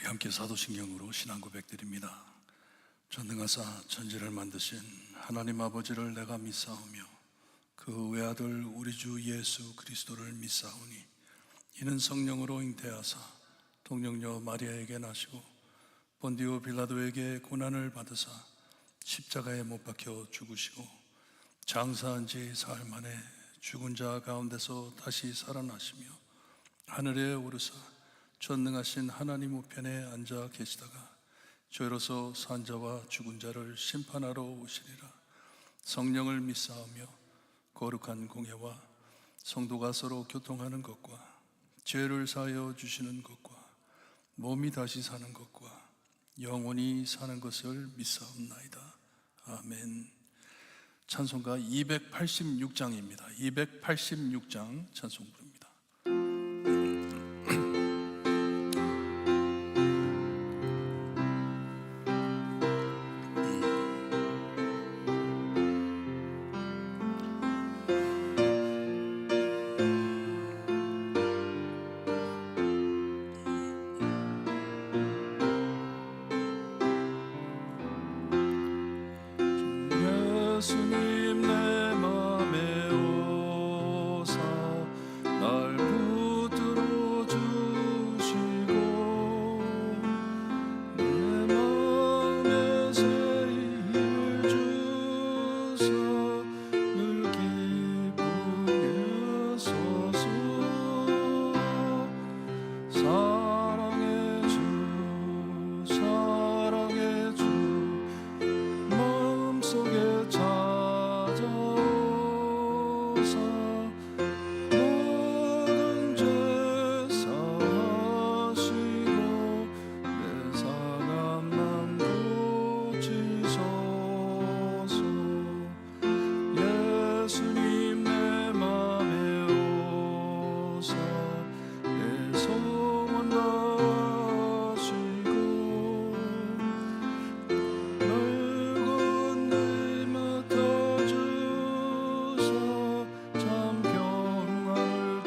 함께 사도신경으로 신앙 고백드립니다. 전능하사 천지를 만드신 하나님 아버지를 내가 믿사오며 그 외아들 우리 주 예수 그리스도를 믿사오니 이는 성령으로 잉태하사 동정녀 마리아에게 나시고 본디오 빌라도에게 고난을 받으사 십자가에 못 박혀 죽으시고 장사한 지 사흘 만에 죽은 자 가운데서 다시 살아나시며 하늘에 오르사 전능하신 하나님 우편에 앉아 계시다가 저희로서 산 자와 죽은 자를 심판하러 오시리라. 성령을 믿사오며 거룩한 공회와 성도가 서로 교통하는 것과 죄를 사하여 주시는 것과 몸이 다시 사는 것과 영원히 사는 것을 믿사옵나이다. 아멘. 찬송가 286장입니다. 286장 찬송 부릅니다. 예수님 내 맘에 오사 날 붙들어 주시고 내 마음에 새 힘을 주사 늘 기쁘게 하소서. 사랑의 주 사랑의 주 마음속에 찾아오사 모든 죄 사하시고 내 상한 맘 고치소서. 예수님 내 맘에 오사 내 소원 다하시고 늙은 내 맡아주사 참 평안을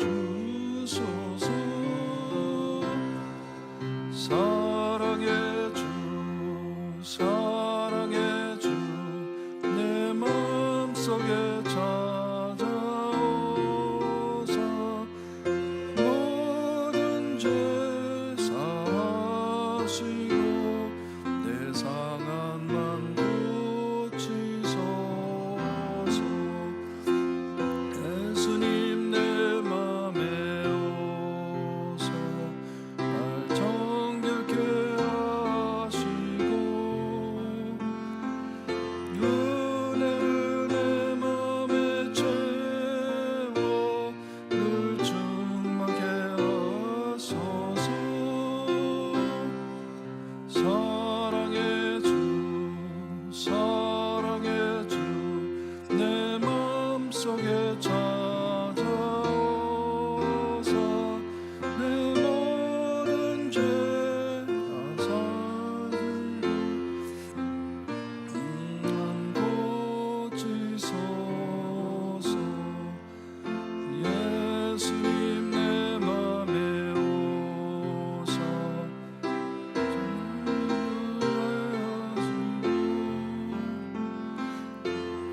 주소서. 사랑의 주 사랑의 주 내 마음속에 찾아오사 모든 죄 사하시고 내 상한 맘 고치소서. 예수님 내 맘에 오사 날 정결케 하시고 은혜를 내 맘에 채워 늘 충만케 하소서. 사랑의 주 사랑의 주 내 마음속에 찾아오사 내 모든 죄 다 사들고 난 고치소서. 예수님 내 맘에 오사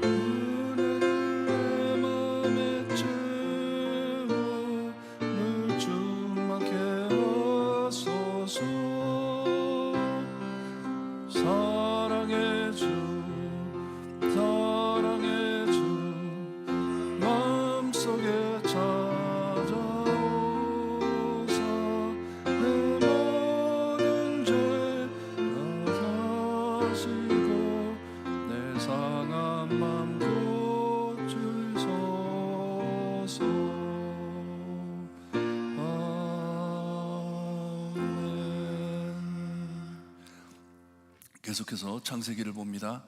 은혜를 내 맘에 채워 늘 충만케 하소서. 사랑의 주 사랑의 주 마음속에 찾아오사 내 모든 죄 다 사시고 내 상한 맘 고치소서. 아멘. 계속해서 창세기를 봅니다.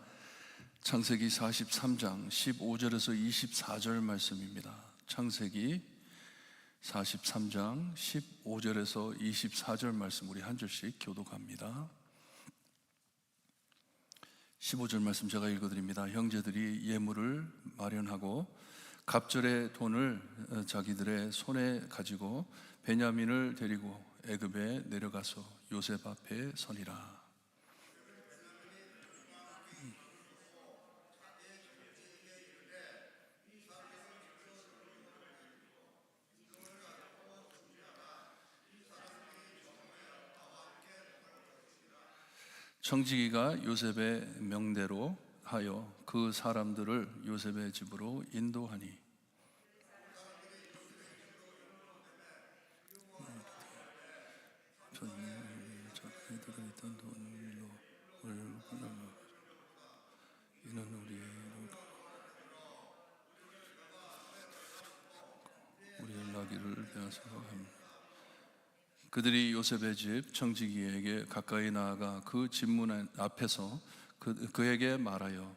창세기 43장 15절에서 24절 말씀입니다. 창세기 43장 15절에서 24절 말씀 우리 한 절씩 교독합니다. 15절 말씀 제가 읽어드립니다. 형제들이 예물을 마련하고 갑절의 돈을 자기들의 손에 가지고 베냐민을 데리고 애굽에 내려가서 요셉 앞에 서니라. 청지기가 요셉의 명대로 하여 그 사람들을 요셉의 집으로 인도하니 이는 우리의 나귀를 빼앗아 합니다. 그들이 요셉의 집 청지기에게 가까이 나아가 그 집문 앞에서 그에게 말하여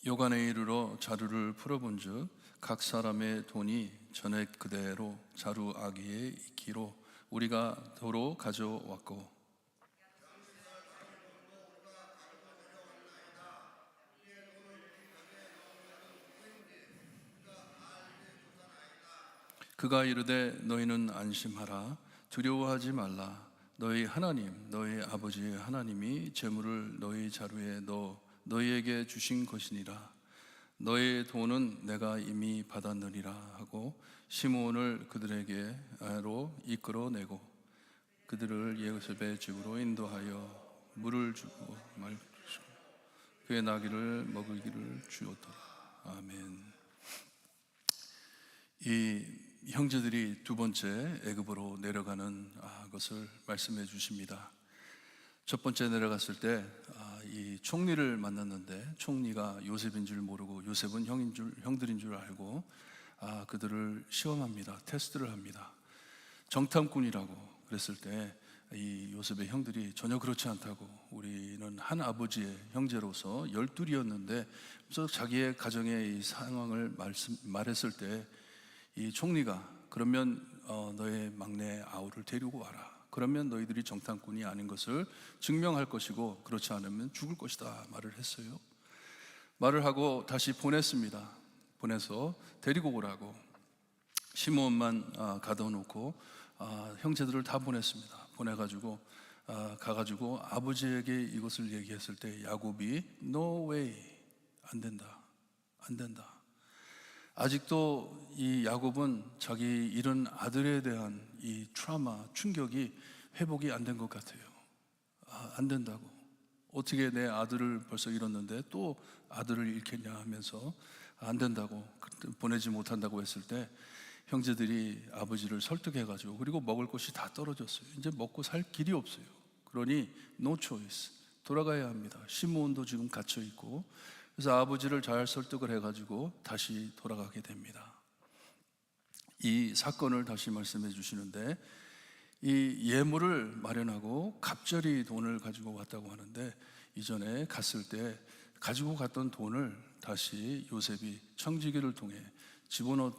요간에 이르러 자루를 풀어본즉 각 사람의 돈이 전액 그대로 자루 아기에 있기로 우리가 도로 가져왔고 그가 이르되 너희는 안심하라 두려워하지 말라 너희 하나님 너희 아버지의 하나님이 재물을 너희 자루에 넣어 너희에게 주신 것이니라 너희 돈은 내가 이미 받았느니라 하고 시므온을 그들에게로 이끌어내고 그들을 요셉의 집으로 인도하여 물을 주고 말 주시고 그의 나귀를 먹이기를 주었더라. 아멘. 이 형제들이 두 번째 애굽으로 내려가는 것을 말씀해 주십니다. 첫 번째 내려갔을 때 이 총리를 만났는데 총리가 요셉인 줄 모르고 요셉은 형들인 줄 알고 그들을 시험합니다. 테스트를 합니다. 정탐꾼이라고 그랬을 때 이 요셉의 형들이 전혀 그렇지 않다고 우리는 한 아버지의 형제로서 12이었는데 자기의 가정의 이 상황을 말했을 때 이 총리가 그러면 너의 막내 아우를 데리고 와라. 그러면 너희들이 정탐꾼이 아닌 것을 증명할 것이고 그렇지 않으면 죽을 것이다 말을 했어요. 말을 하고 다시 보냈습니다. 보내서 데리고 오라고 시므온만 가둬 놓고 형제들을 다 보냈습니다. 보내가지고 가가지고 아버지에게 이것을 얘기했을 때 야곱이 No way 안 된다 안 된다. 아직도 이 야곱은 자기 잃은 아들에 대한 이 트라우마, 충격이 회복이 안 된 것 같아요. 안 된다고. 어떻게 내 아들을 벌써 잃었는데 또 아들을 잃겠냐 하면서 안 된다고 보내지 못한다고 했을 때 형제들이 아버지를 설득해가지고 그리고 먹을 것이 다 떨어졌어요. 이제 먹고 살 길이 없어요. 그러니 no choice. 돌아가야 합니다. 시므온도 지금 갇혀 있고 그래서 아버지를 잘 설득을 해가지고 다시 돌아가게 됩니다. 이 사건을 다시 말씀해 주시는데 이 예물을 마련하고 갑절이 돈을 가지고 왔다고 하는데 이전에 갔을 때 가지고 갔던 돈을 다시 요셉이 청지기를 통해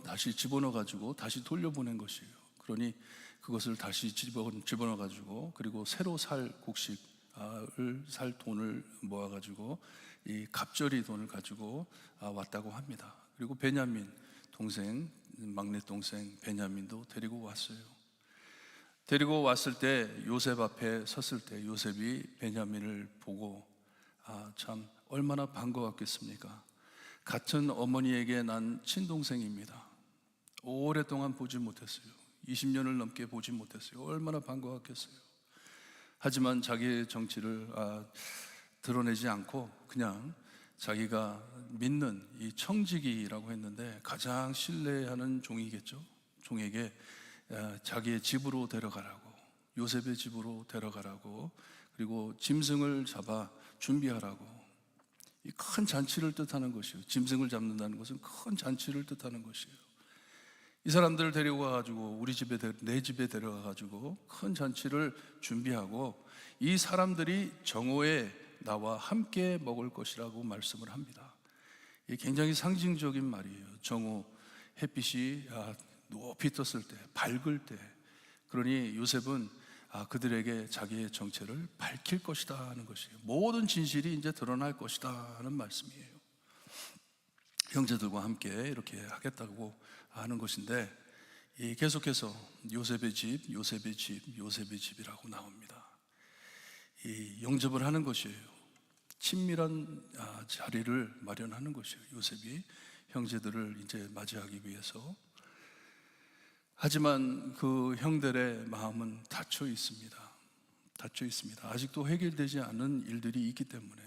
다시 집어넣어 가지고 다시 돌려보낸 것이에요. 그러니 그것을 다시 집어넣어 가지고 그리고 새로 살 곡식을 살 돈을 모아 가지고 이 갑절이 돈을 가지고 왔다고 합니다. 그리고 베냐민 동생, 막내 동생 베냐민도 데리고 왔어요. 데리고 왔을 때 요셉 앞에 섰을 때 요셉이 베냐민을 보고 참 얼마나 반가웠겠습니까? 같은 어머니에게 난 친동생입니다. 오랫동안 보지 못했어요. 20년을 넘게 보지 못했어요. 얼마나 반가웠겠어요. 하지만 자기의 정치를 드러내지 않고 그냥 자기가 믿는 이 청지기라고 했는데 가장 신뢰하는 종이겠죠. 종에게 자기의 집으로 데려가라고, 요셉의 집으로 데려가라고, 그리고 짐승을 잡아 준비하라고. 이 큰 잔치를 뜻하는 것이에요. 짐승을 잡는다는 것은 큰 잔치를 뜻하는 것이에요. 이 사람들을 데리고 가가지고 내 집에 데려가 가지고 큰 잔치를 준비하고 이 사람들이 정오에 나와 함께 먹을 것이라고 말씀을 합니다. 이게 굉장히 상징적인 말이에요. 정오 햇빛이 높이 떴을 때, 밝을 때, 그러니 요셉은 그들에게 자기의 정체를 밝힐 것이다 하는 것이에요. 모든 진실이 이제 드러날 것이다 하는 말씀이에요. 형제들과 함께 이렇게 하겠다고 하는 것인데, 이 계속해서 요셉의 집, 요셉의 집, 요셉의 집이라고 나옵니다. 이 영접을 하는 것이에요. 친밀한 자리를 마련하는 것이에요. 요셉이 형제들을 이제 맞이하기 위해서. 하지만 그 형들의 마음은 닫혀 있습니다. 닫혀 있습니다. 아직도 해결되지 않은 일들이 있기 때문에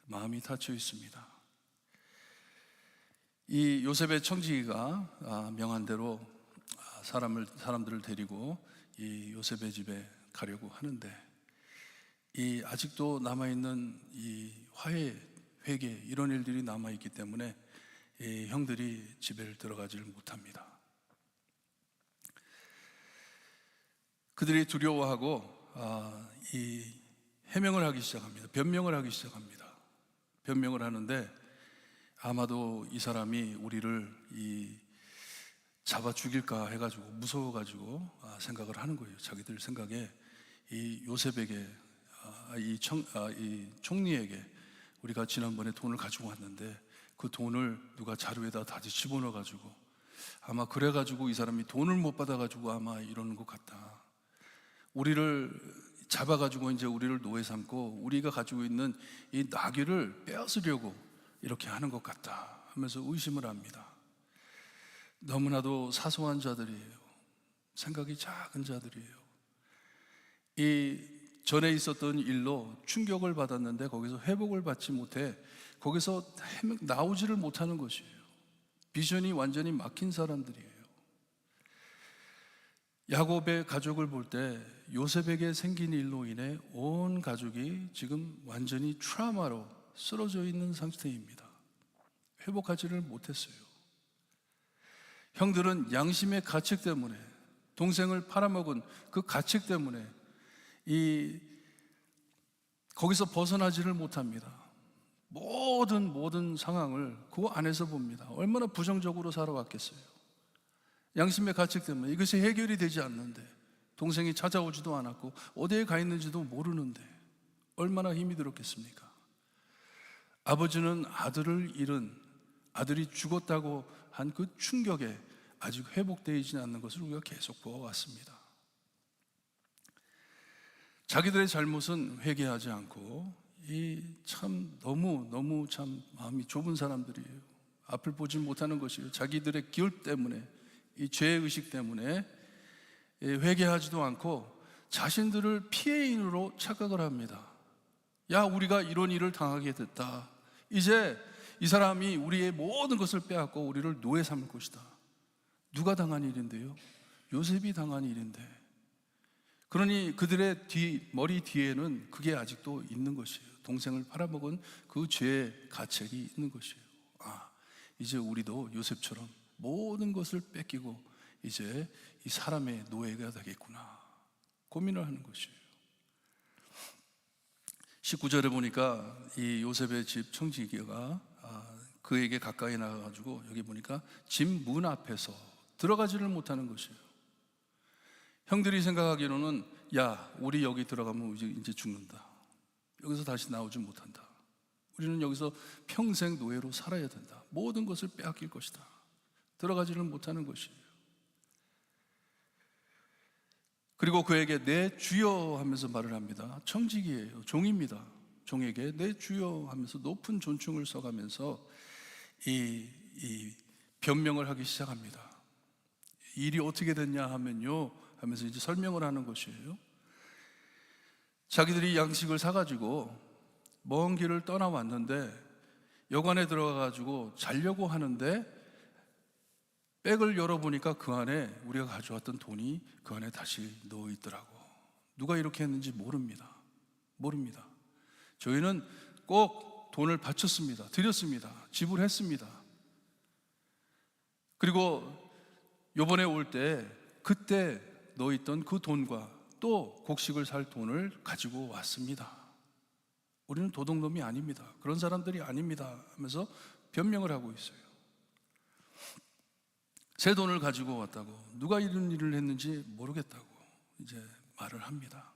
마음이 닫혀 있습니다. 이 요셉의 청지기가 명한 대로 사람들을 데리고 이 요셉의 집에 가려고 하는데, 이 아직도 남아있는 이 화해, 회개 이런 일들이 남아있기 때문에 이 형들이 집에 들어가지를 못합니다. 그들이 두려워하고 이 해명을 하기 시작합니다. 변명을 하기 시작합니다. 변명을 하는데, 아마도 이 사람이 우리를 잡아 죽일까 해가지고 무서워가지고 생각을 하는 거예요. 자기들 생각에 이 요셉에게 이 총리에게 우리가 지난번에 돈을 가지고 왔는데 그 돈을 누가 자루에다 다시 집어넣어가지고 아마 그래가지고 이 사람이 돈을 못 받아가지고 아마 이러는 것 같다. 우리를 잡아가지고 이제 우리를 노예 삼고 우리가 가지고 있는 이 나귀를 빼앗으려고 이렇게 하는 것 같다 하면서 의심을 합니다. 너무나도 사소한 자들이에요. 생각이 작은 자들이에요. 이 전에 있었던 일로 충격을 받았는데 거기서 회복을 받지 못해 거기서 나오지를 못하는 것이에요. 비전이 완전히 막힌 사람들이에요. 야곱의 가족을 볼 때 요셉에게 생긴 일로 인해 온 가족이 지금 완전히 트라우마로 쓰러져 있는 상태입니다. 회복하지를 못했어요. 형들은 양심의 가책 때문에, 동생을 팔아먹은 그 가책 때문에 거기서 벗어나지를 못합니다. 모든 상황을 그 안에서 봅니다. 얼마나 부정적으로 살아왔겠어요. 양심의 가책 때문에 이것이 해결이 되지 않는데, 동생이 찾아오지도 않았고 어디에 가 있는지도 모르는데 얼마나 힘이 들었겠습니까? 아버지는 아들을 잃은, 아들이 죽었다고 한 그 충격에 아직 회복되지 않는 것을 우리가 계속 보아왔습니다. 자기들의 잘못은 회개하지 않고 너무 마음이 좁은 사람들이에요. 앞을 보지 못하는 것이에요. 자기들의 기울 때문에, 이 죄의식 때문에 회개하지도 않고 자신들을 피해인으로 착각을 합니다. 야, 우리가 이런 일을 당하게 됐다. 이제 이 사람이 우리의 모든 것을 빼앗고 우리를 노예 삼을 것이다. 누가 당한 일인데요? 요셉이 당한 일인데. 그러니 그들의 머리 뒤에는 그게 아직도 있는 것이에요. 동생을 팔아먹은 그 죄의 가책이 있는 것이에요. 이제 우리도 요셉처럼 모든 것을 뺏기고 이제 이 사람의 노예가 되겠구나 고민을 하는 것이에요. 19절에 보니까 이 요셉의 집 청지기가 그에게 가까이 나가가지고 여기 보니까 집 문 앞에서 들어가지를 못하는 것이에요. 형들이 생각하기로는 야, 우리 여기 들어가면 이제 죽는다. 여기서 다시 나오지 못한다. 우리는 여기서 평생 노예로 살아야 된다. 모든 것을 빼앗길 것이다. 들어가지를 못하는 것이에요. 그리고 그에게 내 주여 하면서 말을 합니다. 청지기예요. 종입니다. 종에게 내 주여 하면서 높은 존칭을 써가면서 이 변명을 하기 시작합니다. 일이 어떻게 됐냐 하면요 하면서 이제 설명을 하는 것이에요. 자기들이 양식을 사가지고 먼 길을 떠나왔는데 여관에 들어가가지고 자려고 하는데 백을 열어보니까 그 안에 우리가 가져왔던 돈이 그 안에 다시 넣어있더라고. 누가 이렇게 했는지 모릅니다. 저희는 꼭 돈을 바쳤습니다. 드렸습니다. 지불했습니다. 그리고 요번에 올 때 그때 넣어있던 그 돈과 또 곡식을 살 돈을 가지고 왔습니다. 우리는 도둑놈이 아닙니다. 그런 사람들이 아닙니다 하면서 변명을 하고 있어요. 새 돈을 가지고 왔다고, 누가 이런 일을 했는지 모르겠다고 이제 말을 합니다.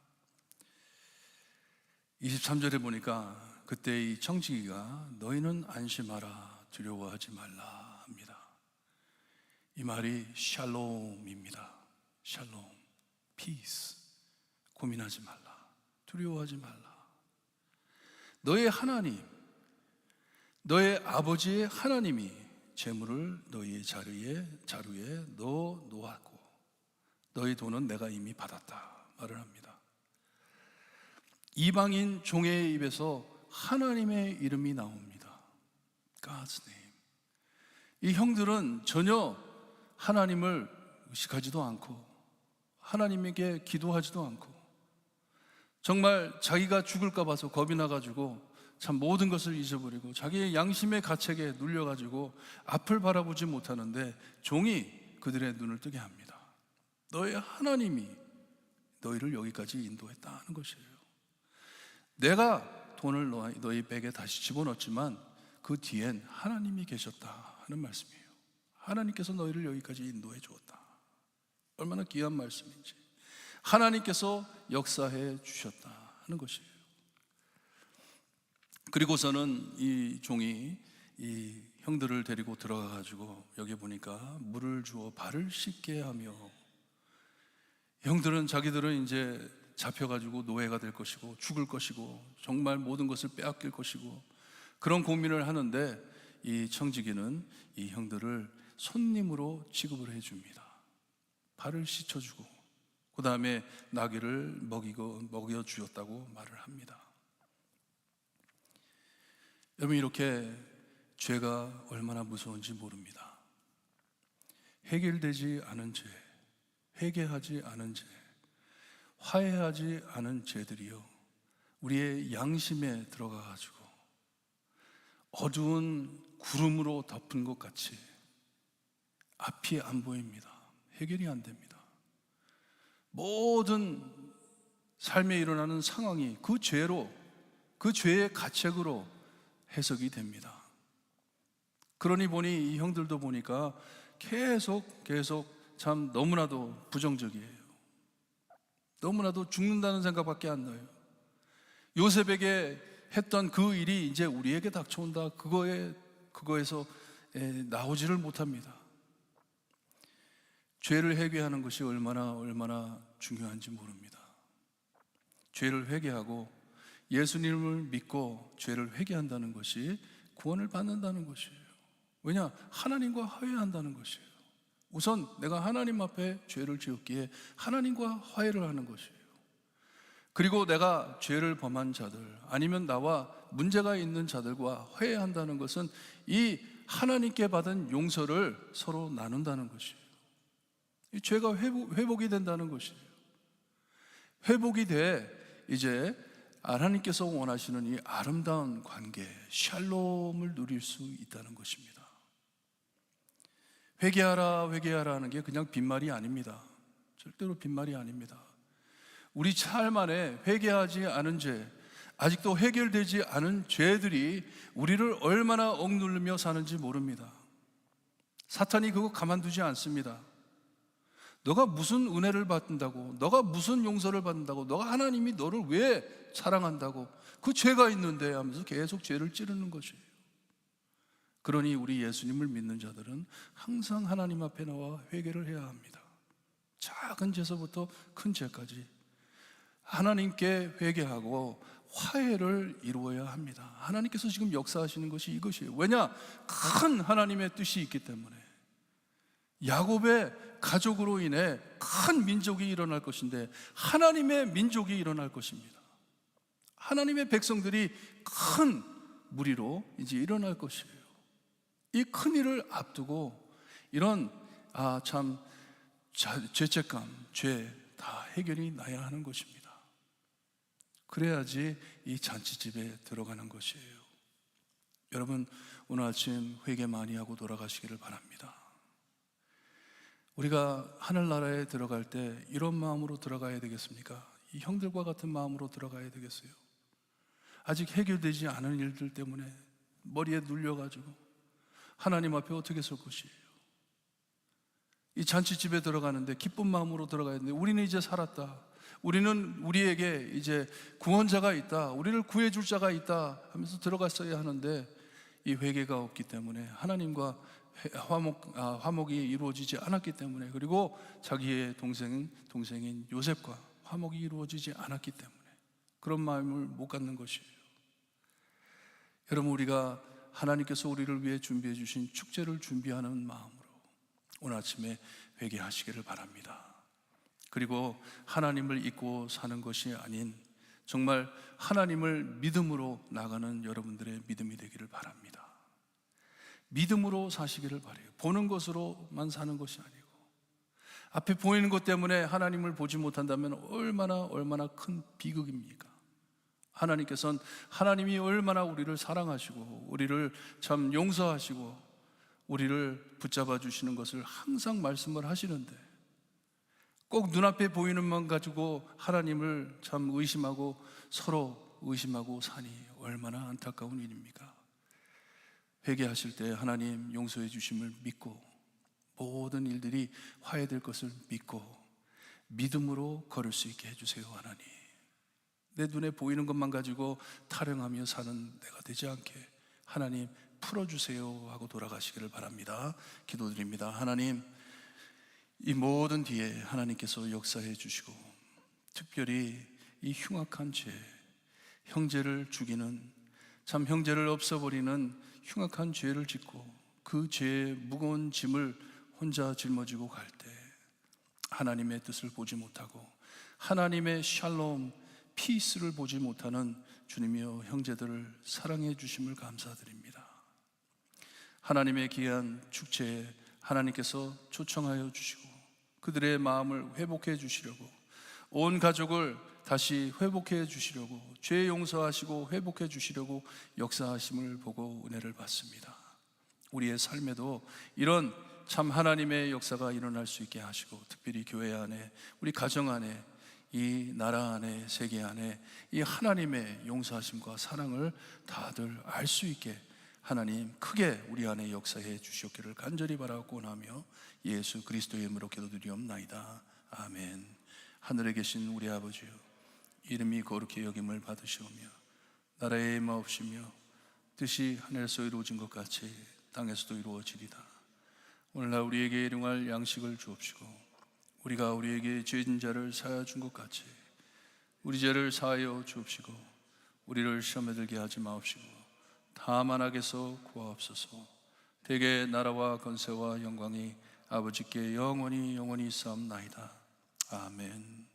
23절에 보니까 그때 이 청지기가 너희는 안심하라, 두려워하지 말라 합니다. 이 말이 샬롬입니다. 샬롬, 피스. 고민하지 말라, 두려워하지 말라. 너의 하나님, 너의 아버지의 하나님이 재물을 너희의 자루에 넣어 놓았고 너희 돈은 내가 이미 받았다 말을 합니다. 이방인 종의 입에서 하나님의 이름이 나옵니다. God's name. 이 형들은 전혀 하나님을 의식하지도 않고 하나님에게 기도하지도 않고 정말 자기가 죽을까 봐서 겁이 나가지고 참 모든 것을 잊어버리고 자기의 양심의 가책에 눌려가지고 앞을 바라보지 못하는데 종이 그들의 눈을 뜨게 합니다. 너의 하나님이 너희를 여기까지 인도했다는 것이에요. 내가 돈을 너희 백에 다시 집어넣었지만 그 뒤엔 하나님이 계셨다 하는 말씀이에요. 하나님께서 너희를 여기까지 인도해 주었다. 얼마나 귀한 말씀인지. 하나님께서 역사해 주셨다 하는 것이에요. 그리고서는 이 종이 이 형들을 데리고 들어가 가지고 여기 보니까 물을 주어 발을 씻게 하며, 형들은 자기들은 이제 잡혀가지고 노예가 될 것이고 죽을 것이고 정말 모든 것을 빼앗길 것이고 그런 고민을 하는데 이 청지기는 이 형들을 손님으로 취급을 해줍니다. 발을 씻어주고 그 다음에 나귀를 먹여 주었다고 말을 합니다. 여러분, 이렇게 죄가 얼마나 무서운지 모릅니다. 해결되지 않은 죄, 회개하지 않은 죄, 화해하지 않은 죄들이요, 우리의 양심에 들어가가지고 어두운 구름으로 덮은 것 같이 앞이 안 보입니다. 해결이 안 됩니다. 모든 삶에 일어나는 상황이 그 죄로, 그 죄의 가책으로 해석이 됩니다. 그러니 보니 이 형들도 보니까 계속 참 너무나도 부정적이에요. 너무나도 죽는다는 생각밖에 안 나요. 요셉에게 했던 그 일이 이제 우리에게 닥쳐온다, 그거에서 나오지를 못합니다. 죄를 회개하는 것이 얼마나 중요한지 모릅니다. 죄를 회개하고 예수님을 믿고 죄를 회개한다는 것이 구원을 받는다는 것이에요. 왜냐? 하나님과 화해한다는 것이에요. 우선 내가 하나님 앞에 죄를 지었기에 하나님과 화해를 하는 것이에요. 그리고 내가 죄를 범한 자들, 아니면 나와 문제가 있는 자들과 화해한다는 것은 이 하나님께 받은 용서를 서로 나눈다는 것이에요. 이 죄가 회복이 된다는 것이에요. 회복이 돼 이제 하나님께서 원하시는 이 아름다운 관계, 샬롬을 누릴 수 있다는 것입니다. 회개하라 하는 게 그냥 빈말이 아닙니다. 절대로 빈말이 아닙니다. 우리 삶 안에 회개하지 않은 죄, 아직도 해결되지 않은 죄들이 우리를 얼마나 억누르며 사는지 모릅니다. 사탄이 그거 가만두지 않습니다. 너가 무슨 은혜를 받는다고, 너가 무슨 용서를 받는다고, 너가 하나님이 너를 왜 사랑한다고, 그 죄가 있는데 하면서 계속 죄를 찌르는 것이에요. 그러니 우리 예수님을 믿는 자들은 항상 하나님 앞에 나와 회개를 해야 합니다. 작은 죄서부터 큰 죄까지 하나님께 회개하고 화해를 이루어야 합니다. 하나님께서 지금 역사하시는 것이 이것이에요. 왜냐? 큰 하나님의 뜻이 있기 때문에. 야곱의 가족으로 인해 큰 민족이 일어날 것인데 하나님의 민족이 일어날 것입니다. 하나님의 백성들이 큰 무리로 이제 일어날 것이에요. 이 큰 일을 앞두고 이런 참 죄책감, 죄 다 해결이 나야 하는 것입니다. 그래야지 이 잔치집에 들어가는 것이에요. 여러분, 오늘 아침 회개 많이 하고 돌아가시기를 바랍니다. 우리가 하늘나라에 들어갈 때 이런 마음으로 들어가야 되겠습니까? 이 형들과 같은 마음으로 들어가야 되겠어요? 아직 해결되지 않은 일들 때문에 머리에 눌려가지고 하나님 앞에 어떻게 설 것이에요? 이 잔치집에 들어가는데 기쁜 마음으로 들어가야 되는데 우리는 이제 살았다, 우리에게 이제 구원자가 있다, 우리를 구해줄 자가 있다 하면서 들어갔어야 하는데 이 회개가 없기 때문에 하나님과 화목이 이루어지지 않았기 때문에, 그리고 자기의 동생인 요셉과 화목이 이루어지지 않았기 때문에 그런 마음을 못 갖는 것이에요. 여러분, 우리가 하나님께서 우리를 위해 준비해 주신 축제를 준비하는 마음으로 오늘 아침에 회개하시기를 바랍니다. 그리고 하나님을 잊고 사는 것이 아닌 정말 하나님을 믿음으로 나가는 여러분들의 믿음이 되기를 바랍니다. 믿음으로 사시기를 바라요. 보는 것으로만 사는 것이 아니고, 앞에 보이는 것 때문에 하나님을 보지 못한다면 얼마나 큰 비극입니까? 하나님께서는 하나님이 얼마나 우리를 사랑하시고 우리를 참 용서하시고 우리를 붙잡아 주시는 것을 항상 말씀을 하시는데, 꼭 눈앞에 보이는 만 가지고 하나님을 참 의심하고 서로 의심하고 사니 얼마나 안타까운 일입니까? 회개하실 때 하나님 용서해 주심을 믿고 모든 일들이 화해될 것을 믿고 믿음으로 걸을 수 있게 해주세요. 하나님, 내 눈에 보이는 것만 가지고 타령하며 사는 내가 되지 않게 하나님 풀어주세요 하고 돌아가시기를 바랍니다. 기도드립니다. 하나님, 이 모든 뒤에 하나님께서 역사해 주시고, 특별히 이 흉악한 죄, 형제를 죽이는, 참 형제를 없애버리는 흉악한 죄를 짓고 그 죄의 무거운 짐을 혼자 짊어지고 갈 때 하나님의 뜻을 보지 못하고 하나님의 샬롬, 피스를 보지 못하는 주님이여 형제들을 사랑해 주심을 감사드립니다. 하나님의 귀한 축제에 하나님께서 초청하여 주시고 그들의 마음을 회복해 주시려고, 온 가족을 다시 회복해 주시려고, 죄 용서하시고 회복해 주시려고 역사하심을 보고 은혜를 받습니다. 우리의 삶에도 이런 참 하나님의 역사가 일어날 수 있게 하시고, 특별히 교회 안에, 우리 가정 안에, 이 나라 안에, 세계 안에 이 하나님의 용서하심과 사랑을 다들 알 수 있게 하나님 크게 우리 안에 역사해 주시옵기를 간절히 바라고 나며 예수 그리스도의 이름으로 기도드리옵나이다. 아멘. 하늘에 계신 우리 아버지여, 이름이 거룩히 여김을 받으시오며 나라의 마옵시며 뜻이 하늘에서 이루어진 것 같이 땅에서도 이루어지리다. 오늘날 우리에게 일용할 양식을 주옵시고 우리가 우리에게 죄진 자를 사하여 준 것 같이 우리 죄를 사하여 주옵시고 우리를 시험에 들게 하지 마옵시고 다만 악에서 구하옵소서. 대개 나라와 권세와 영광이 아버지께 영원히 있사옵나이다. 아멘.